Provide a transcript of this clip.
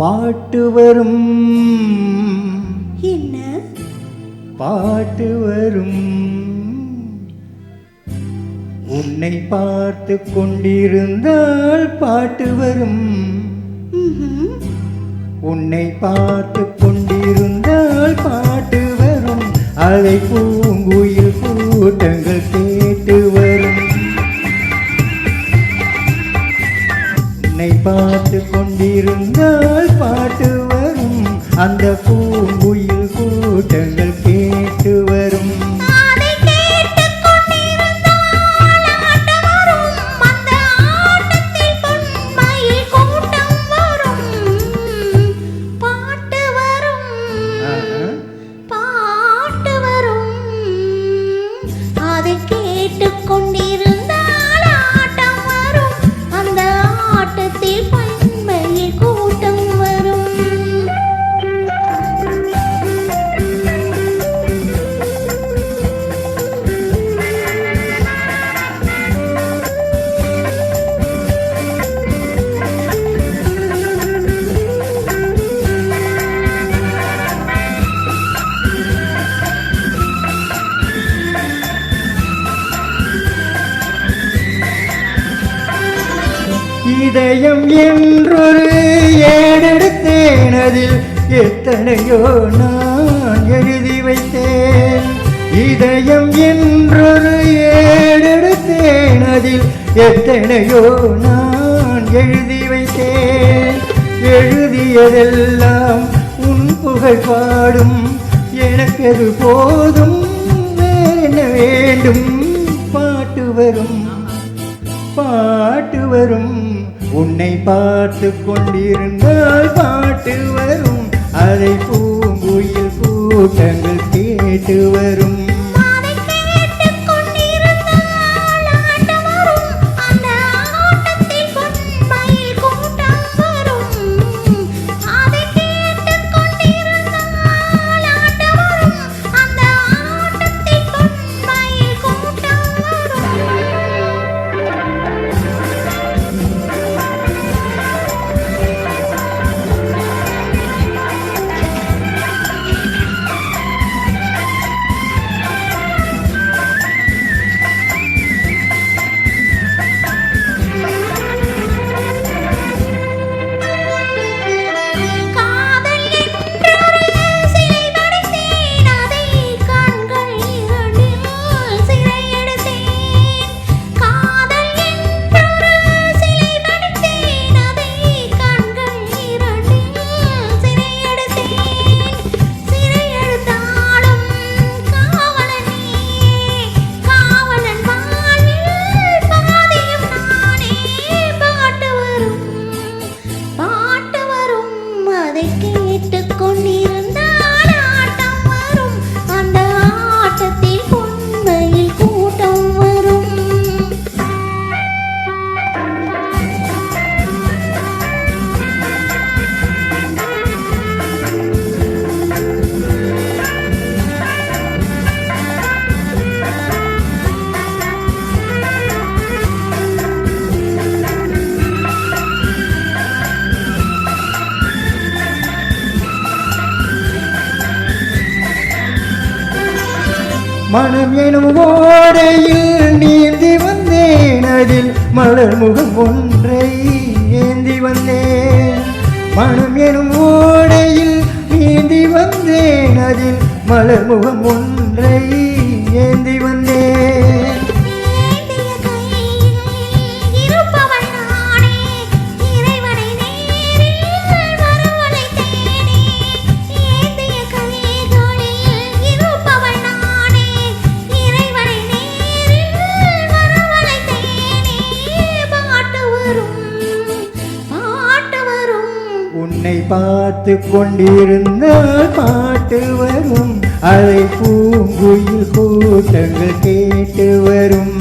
பாட்டு வரும். என்ன பாட்டு வரும். உன்னை பார்த்து கொண்டிருந்தால் பாட்டு வரும். உன்னை பார்த்து கொண்டிருந்தால் பாட்டு வரும். அதை பூங்குயில் கூட்டங்கள் கேட்டு வரும். உன்னை பார்த்து கொண்டிருந்தால் பாட்டு வரும். அந்த பூங்குயில் கூட்டங்கள் கேட்டு வரும். இதயம் என்றொரு ஏடெடுத்தேன். அதில் எத்தனையோ நான் எழுதி வைத்தேன். இதயம் என்றொரு ஏடெடுத்தேன். அதில் எத்தனையோ நான் எழுதி வைத்தேன். எழுதியதெல்லாம் உன் புகழ் பாடும். எனக்கு அது போதும், வேறென்ன வேண்டும். பாட்டு வரும். பாட்டு வரும். உன்னை பார்த்து கொண்டிருந்தால் பாட்டு வரும். அதை பூங்குயில் கூட்டங்கள் கேட்டு வரும். மனம் எனும் ஓடையில் நீந்தி வந்தேன். அதில் மலர் முகம் ஒன்றை ஏந்தி வந்தேன். மனம் எனும் ஓடையில் நீந்தி வந்தேன். அதில் மலர் முகம் ஒன்றை ஏந்தி வந்தேன். உன்னை பார்த்து கொண்டிருந்தால் பாட்டு வரும். அதை பூங்குயில் கூட்டங்கள் கேட்டு வரும்.